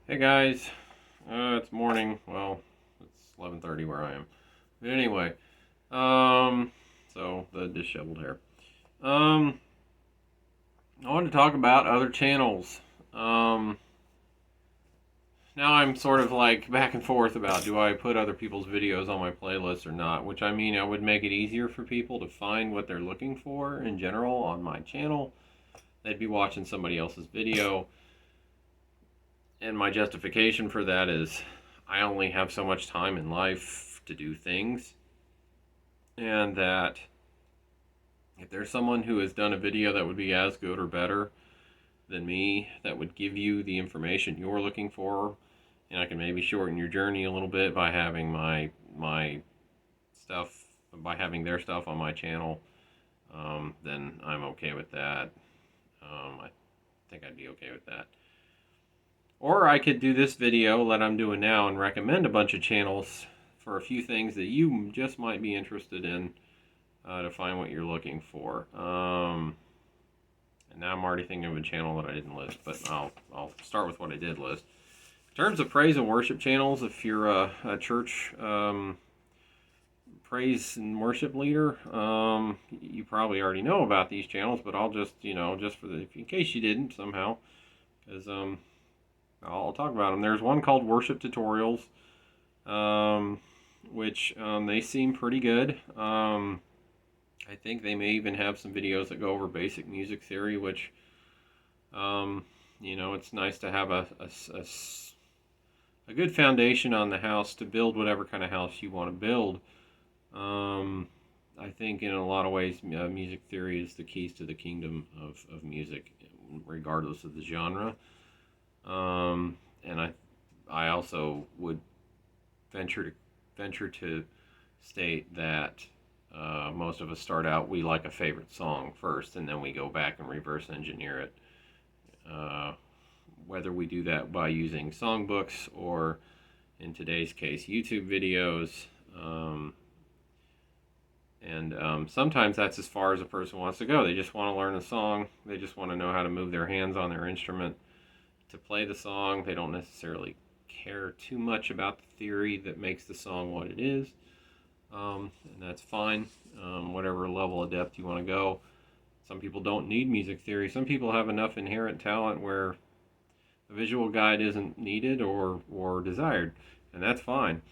Hey guys, it's morning. Well, it's 11:30 where I am. But anyway, um, so the disheveled hair. Um, I wanted to talk about other channels. Um, Now I'm sort of like back and forth about do I put other people's videos on my playlist or not, which I mean I would make it easier for people to find what they're looking for in general on my channel. They'd be watching somebody else's video, and my justification for that is I only have so much time in life to do things, and that if there's someone who has done a video that would be as good or better than me, that would give you the information you're looking for, and I can maybe shorten your journey a little bit by having my stuff, by having their stuff on my channel, then I'm okay with that. I think I'd be okay with that. Or I could do this video that I'm doing now and recommend a bunch of channels for a few things that you just might be interested in, to find what you're looking for. And now I'm already thinking of a channel that I didn't list, but I'll start with what I did list. In terms of praise and worship channels, if you're a church praise and worship leader, you probably already know about these channels, but I'll just, just in case you didn't somehow, because I'll talk about them. There's one called Worship Tutorials, which they seem pretty good. I think they may even have some videos that go over basic music theory, which, it's nice to have a good foundation on the house to build whatever kind of house you want to build. I think in a lot of ways, music theory is the keys to the kingdom of music, regardless of the genre. And I also would venture to state that most of us start out, we like a favorite song first, and then we go back and reverse engineer it. Whether we do that by using songbooks or, in today's case, YouTube videos. And sometimes that's as far as a person wants to go. They just want to learn a song. They just want to know how to move their hands on their instrument to play the song. They don't necessarily care too much about the theory that makes the song what it is. And that's fine, whatever level of depth you want to go. Some people don't need music theory. Some people have enough inherent talent where a visual guide isn't needed or desired, and that's fine.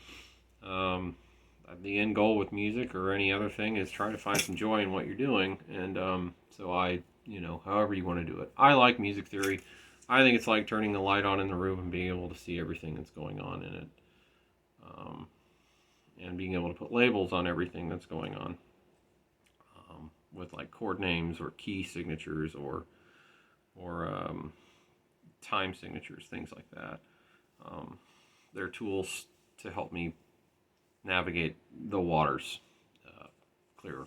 The end goal with music or any other thing is trying to find some joy in what you're doing, and so however you want to do it. I like music theory. I think it's like turning the light on in the room and being able to see everything that's going on in it. And being able to put labels on everything that's going on, with like chord names or key signatures or time signatures, things like that. They're tools to help me navigate the waters clearer.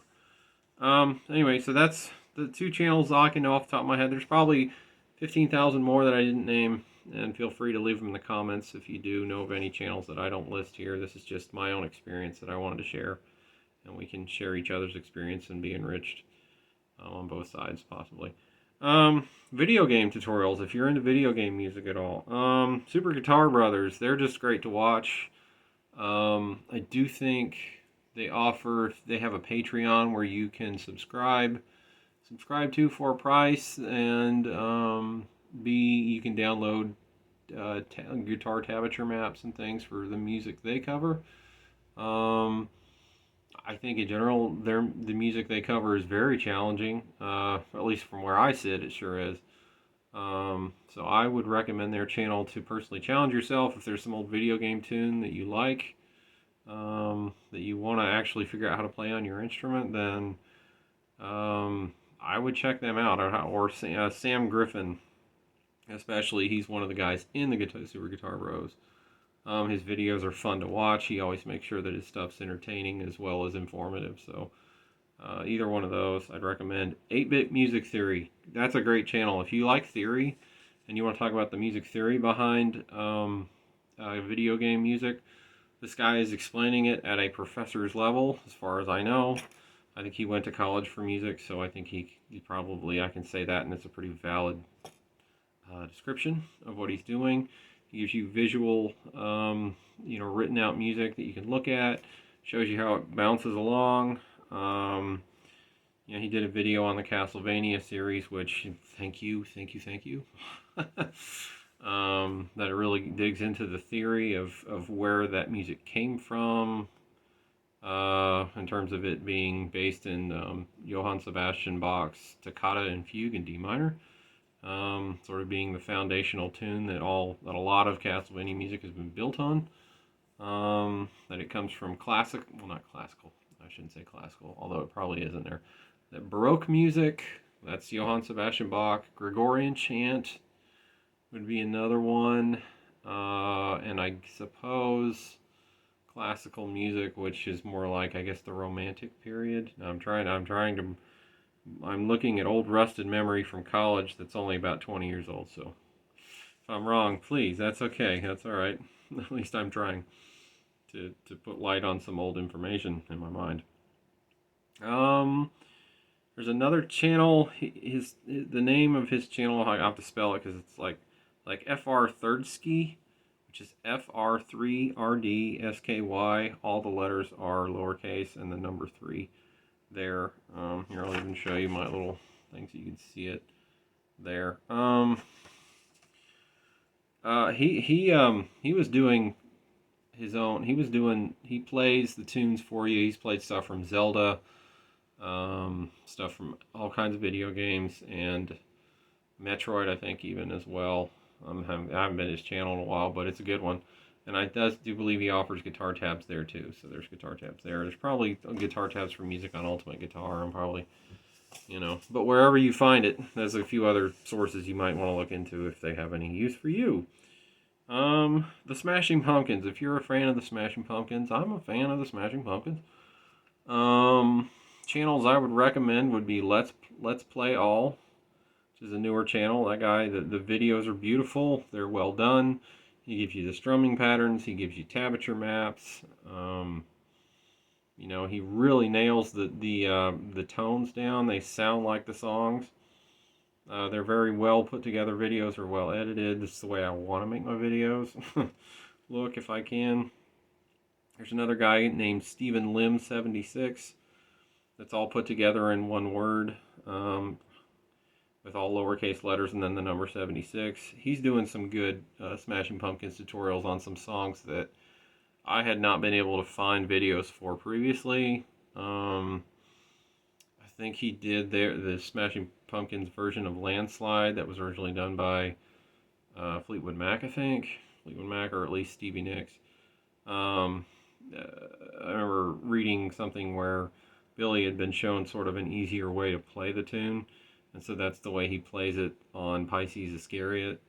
Anyway, so that's the two channels I can know off the top of my head. There's probably 15,000 more that I didn't name, and feel free to leave them in the comments if you do know of any channels that I don't list here. This is just my own experience that I wanted to share, and we can share each other's experience and be enriched on both sides, possibly. Video game tutorials, if you're into video game music at all. Super Guitar Brothers, they're just great to watch. I do think they have a Patreon where you can subscribe to for a price, and you can download guitar tablature maps and things for the music they cover. I think in general, the music they cover is very challenging. At least from where I sit, it sure is. So I would recommend their channel to personally challenge yourself. If there's some old video game tune that you like, that you want to actually figure out how to play on your instrument, then I would check them out. Or Sam Griffin, especially. He's one of the guys in the Super Guitar Bros. His videos are fun to watch. He always makes sure that his stuff's entertaining as well as informative. So either one of those, I'd recommend. 8-Bit Music Theory. That's a great channel. If you like theory and you want to talk about the music theory behind video game music, this guy is explaining it at a professor's level, as far as I know. I think he went to college for music, so I think he probably, I can say that, and it's a pretty valid description of what he's doing. He gives you visual, written out music that you can look at. Shows you how it bounces along. He did a video on the Castlevania series, which thank you. That really digs into the theory of where that music came from, in terms of it being based in Johann Sebastian Bach's Toccata and Fugue in D minor, sort of being the foundational tune that a lot of Castlevania music has been built on. That it comes from not classical, I shouldn't say classical, although it probably is in there. That Baroque music, that's Johann Sebastian Bach. Gregorian chant would be another one, and I suppose classical music, which is more like, I guess, the Romantic period. I'm looking at old rusted memory from college that's only about 20 years old. So if I'm wrong, please, that's okay. That's all right. At least I'm trying to put light on some old information in my mind. There's another channel. The name of his channel, I have to spell it because it's like FR Thirdsky, which is FR3RDSKY. All the letters are lowercase and the number 3 there. Here, I'll even show you my little things so you can see it there. He was doing his own. He plays the tunes for you. He's played stuff from Zelda, stuff from all kinds of video games, and Metroid, I think, even as well. I haven't been to his channel in a while, but it's a good one. And I do believe he offers guitar tabs there too. So there's guitar tabs there. There's probably guitar tabs for music on Ultimate Guitar, and probably, but wherever you find it, there's a few other sources you might want to look into if they have any use for you. The Smashing Pumpkins. If you're a fan of the Smashing Pumpkins, I'm a fan of the Smashing Pumpkins. Channels I would recommend would be Let's Play All, which is a newer channel. That guy, the videos are beautiful. They're well done. He gives you the strumming patterns. He gives you tablature maps. He really nails the tones down. They sound like the songs. They're very well put together videos. Are well edited. This is the way I want to make my videos. Look, if I can. There's another guy named Stephen Lim 76. That's all put together in one word, with all lowercase letters and then the number 76. He's doing some good Smashing Pumpkins tutorials on some songs that I had not been able to find videos for previously. I think he did the Smashing Pumpkins version of Landslide that was originally done by Fleetwood Mac, I think. Fleetwood Mac, or at least Stevie Nicks. I remember reading something where Billy had been shown sort of an easier way to play the tune, and so that's the way he plays it on Pisces Iscariot.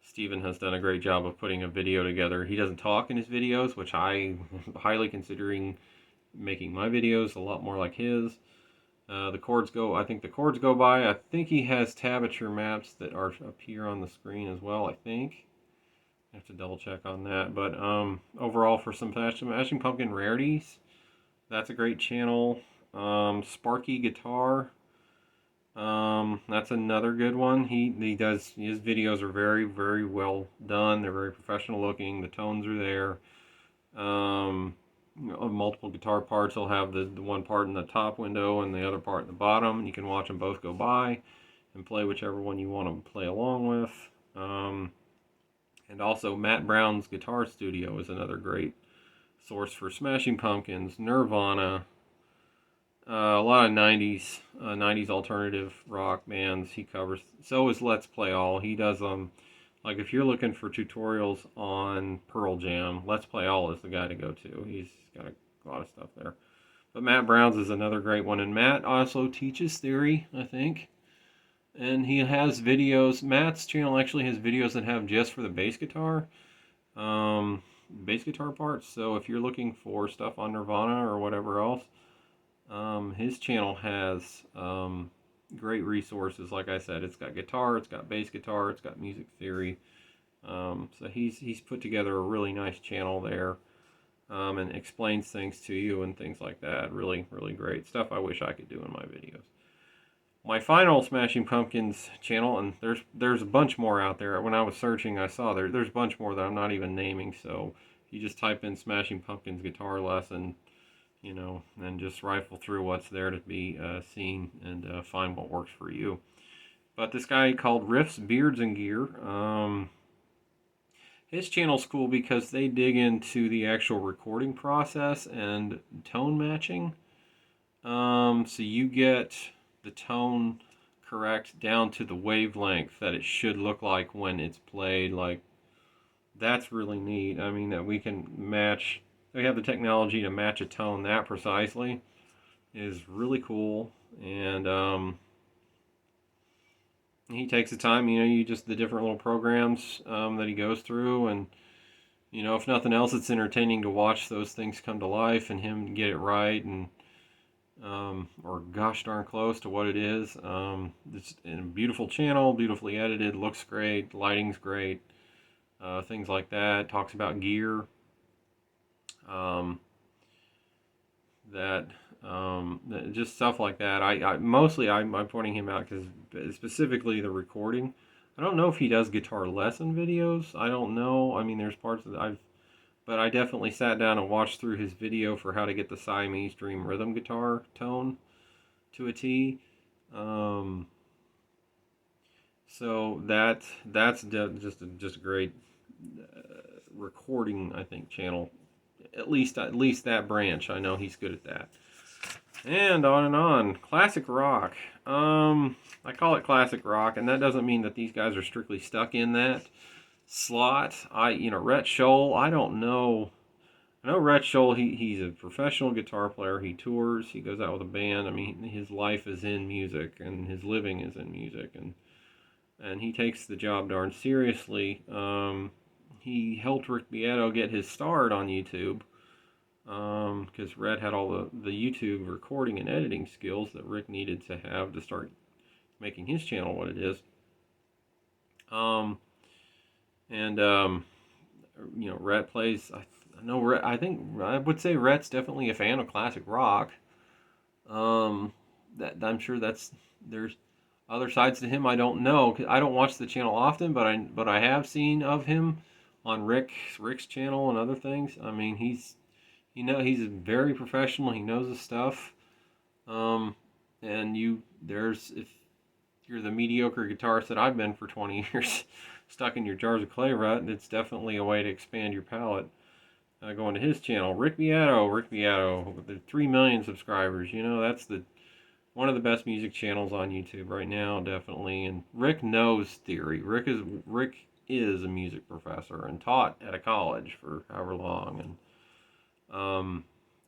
Steven has done a great job of putting a video together. He doesn't talk in his videos, which I am highly considering making my videos a lot more like his. I think the chords go by. I think he has tablature maps that are up here on the screen as well, I think. I have to double check on that. But overall, for some Smashing Pumpkin rarities, that's a great channel. Sparky Guitar, that's another good one. He does, his videos are very, very well done. They're very professional looking. The tones are there. Multiple guitar parts. He'll have the one part in the top window and the other part in the bottom. You can watch them both go by and play whichever one you want to play along with. And also Matt Brown's Guitar Studio is another great source for Smashing Pumpkins, Nirvana, a lot of 90s alternative rock bands he covers. So is Let's Play All. He does like if you're looking for tutorials on Pearl Jam, Let's Play All is the guy to go to. He's got a lot of stuff there. But Matt Brown's is another great one, and Matt also teaches theory, I think. And he has videos. Matt's channel actually has videos that have just for the bass guitar parts. So if you're looking for stuff on Nirvana or whatever else, his channel has great resources. Like I said, it's got guitar, it's got bass guitar, it's got music theory. So he's put together a really nice channel there, and explains things to you and things like that. Really, really great stuff I wish I could do in my videos. my final Smashing Pumpkins channel, and there's a bunch more out there. When I was searching, I saw there's a bunch more that I'm not even naming. So you just type in Smashing Pumpkins guitar lesson, and just rifle through what's there to be seen and find what works for you. But this guy called Riffs, Beards, and Gear, his channel's cool because they dig into the actual recording process and tone matching. So you get the tone correct down to the wavelength that it should look like when it's played. Like, that's really neat. I mean, that we can match, we have the technology to match a tone that precisely is really cool. And he takes the time, you just the different little programs that he goes through, and if nothing else, it's entertaining to watch those things come to life and him get it right, and or gosh darn close to what it is. It's a beautiful channel, beautifully edited, looks great, lighting's great, things like that. Talks about gear. That just stuff like that. I'm pointing him out because specifically the recording. I don't know if he does guitar lesson videos. I don't know. I mean, there's parts that but I definitely sat down and watched through his video for how to get the Siamese Dream rhythm guitar tone to a T. So that's just a great recording, I think, channel. At least that branch. I know he's good at that. And on. Classic rock. I call it classic rock, and that doesn't mean that these guys are strictly stuck in that slot. Rhett Scholl, I don't know. I know Rhett Scholl, he's a professional guitar player. He tours, he goes out with a band. I mean, his life is in music, and his living is in music, and he takes the job darn seriously. He helped Rick Piatto get his start on YouTube, because Red had all the YouTube recording and editing skills that Rick needed to have to start making his channel what it is. Rhett plays. I know Rhett. I think I would say Rhett's definitely a fan of classic rock. That I'm sure there's other sides to him I don't know. I don't watch the channel often, but I have seen of him on Rick's channel and other things. I mean, he's very professional. He knows his stuff. And if you're the mediocre guitarist that I've been for 20 years, stuck in your jars of clay rut, it's definitely a way to expand your palette. Going to his channel, Rick Piatto, with the 3 million subscribers. That's one of the best music channels on YouTube right now, definitely. And Rick knows theory. Rick is a music professor and taught at a college for however long, and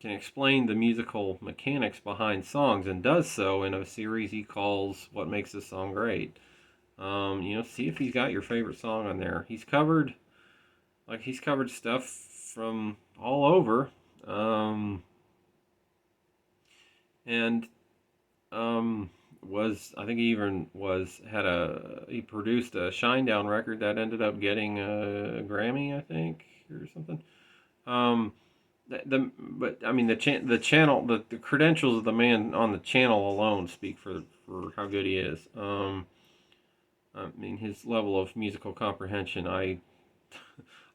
can explain the musical mechanics behind songs, and does so in a series he calls "What Makes This Song Great." See if he's got your favorite song on there. He's covered stuff from all over, and he produced a Shinedown record that ended up getting a Grammy, I think, or something. The channel, the credentials of the man on the channel alone speak for how good he is. I mean, his level of musical comprehension, I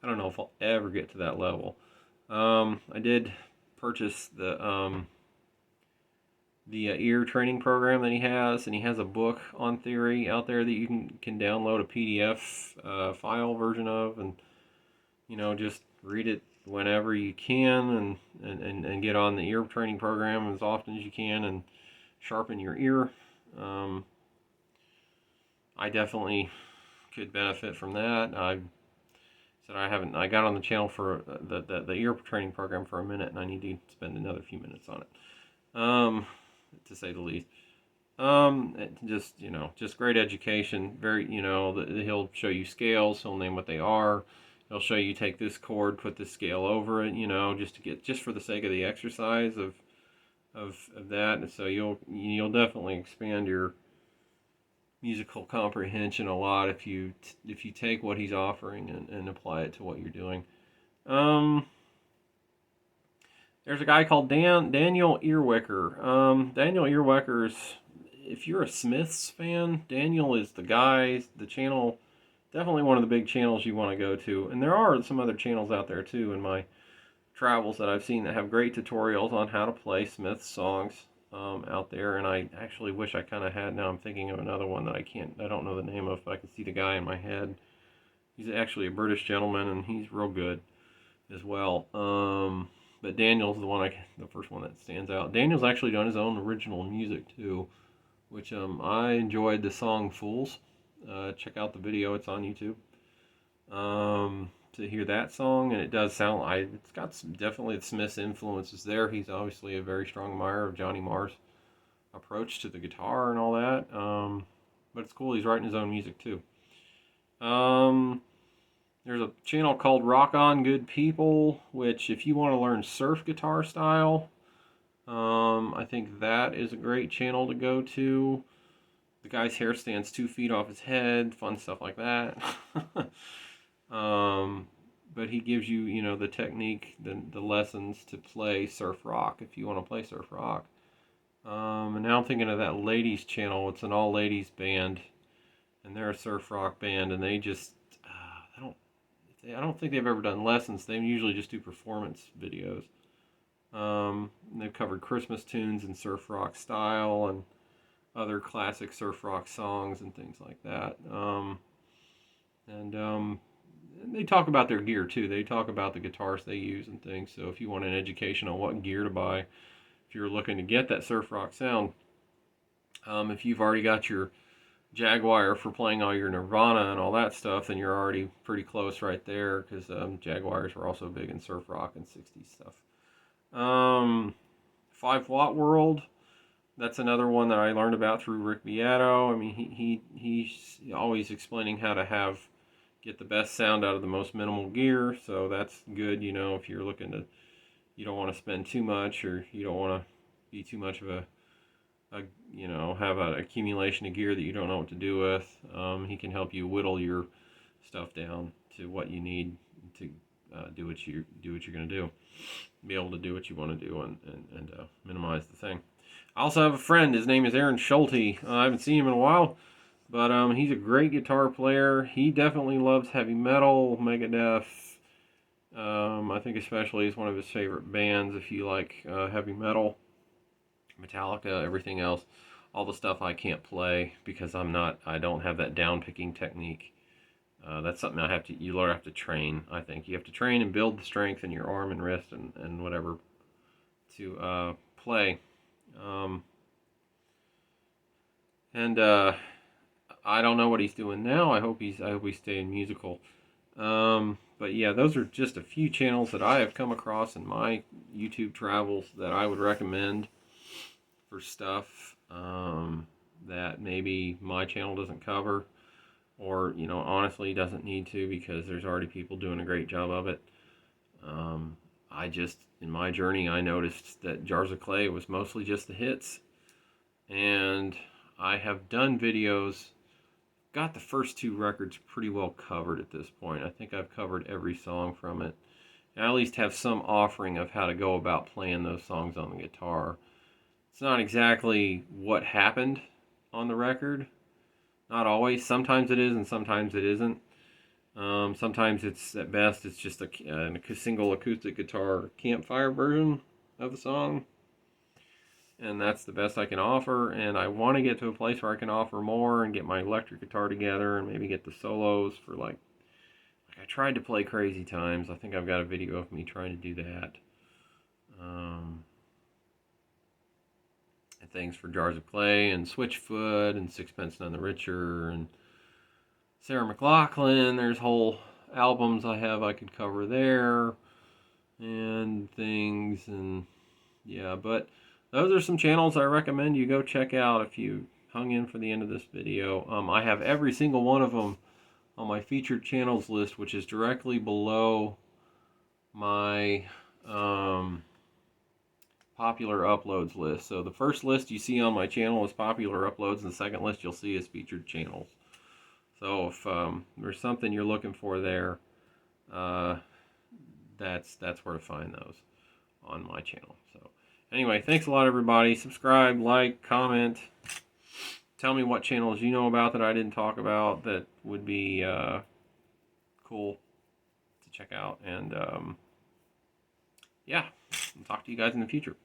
don't know if I'll ever get to that level. I did purchase the ear training program that he has, and he has a book on theory out there that you can download a PDF file version of, and just read it whenever you can, and get on the ear training program as often as you can, and sharpen your ear. I definitely could benefit from that. I got on the channel for the ear training program for a minute, and I need to spend another few minutes on it, to say the least. Just great education. Very, he'll show you scales. He'll name what they are. He'll show you take this chord, put this scale over it. Just for the sake of the exercise of that. And so you'll definitely expand your musical comprehension a lot if you take what he's offering and apply it to what you're doing. There's a guy called Daniel Earwicker. Daniel Earwicker's if you're a Smiths fan, Daniel is the guy, the channel, definitely one of the big channels you want to go to. And there are some other channels out there too in my travels that I've seen that have great tutorials on how to play Smiths songs out there. And I actually wish I kind of had. Now I'm thinking of another one that I don't know the name of, but I can see the guy in my head. He's actually a British gentleman, and he's real good as well. But Daniel's the first one that stands out. Daniel's actually done his own original music too, which I enjoyed the song Fools. Check out the video, it's on YouTube. To hear that song, and it does sound, it's got definitely the Smiths influences there. He's obviously a very strong admirer of Johnny Marr's approach to the guitar and all that. But it's cool, he's writing his own music too. There's a channel called Rock On Good People, which if you want to learn surf guitar style, I think that is a great channel to go to. The guy's hair stands 2 feet off his head, fun stuff like that. But he gives you, you know, the technique, the lessons to play surf rock if you want to play surf rock. And now I'm thinking of that ladies channel. It's an all ladies band, and they're a surf rock band, and they just I don't think they've ever done lessons. They usually just do performance videos. They've covered Christmas tunes in surf rock style and other classic surf rock songs and things like that. And they talk about their gear too. They talk about the guitars they use and things. So if you want an education on what gear to buy, if you're looking to get that surf rock sound, if you've already got your Jaguar for playing all your Nirvana and all that stuff, then you're already pretty close right there, because Jaguars were also big in surf rock and 60s stuff. 5 Watt World, that's another one that I learned about through Rick Piatto. I mean, he's always explaining how to get the best sound out of the most minimal gear, so that's good, you know, if you're looking to, you don't want to spend too much, or you don't want to be too much of have an accumulation of gear that you don't know what to do with. He can help you whittle your stuff down to what you need to do what you're going to do, be able to do what you want to do, and minimize the thing. I also have a friend. His name is Aaron Schultz. I haven't seen him in a while, but he's a great guitar player. He definitely loves heavy metal, Megadeth. I think especially is one of his favorite bands if you like heavy metal. Metallica, everything else, all the stuff I can't play because I don't have that down picking technique. That's something you have to train. I think you have to train and build the strength in your arm and wrist and whatever to play. I don't know what he's doing now. I hope he's staying musical. But yeah, those are just a few channels that I have come across in my YouTube travels that I would recommend for stuff that maybe my channel doesn't cover, or honestly doesn't need to, because there's already people doing a great job of it. In my journey, I noticed that Jars of Clay was mostly just the hits, and I have done videos, got the first 2 records pretty well covered at this point. I think I've covered every song from it, and I at least have some offering of how to go about playing those songs on the guitar. It's not exactly what happened on the record. Not always. Sometimes it is, and sometimes it isn't. Sometimes it's, at best, it's just a single acoustic guitar campfire version of the song. And that's the best I can offer. And I want to get to a place where I can offer more and get my electric guitar together and maybe get the solos for like I tried to play Crazy Times. I think I've got a video of me trying to do that. And things for Jars of Clay and Switchfoot and Sixpence None the Richer and Sarah McLachlan. There's whole albums I could cover there and things, and yeah, but those are some channels I recommend you go check out if you hung in for the end of this video. I have every single one of them on my featured channels list, which is directly below my popular uploads list. So the first list you see on my channel is popular uploads, and the second list you'll see is featured channels. So if there's something you're looking for there, that's where to find those on my channel. So anyway, thanks a lot, everybody. Subscribe, like, comment. tell me what channels you know about that I didn't talk about that would be cool to check out. And yeah, I'll talk to you guys in the future.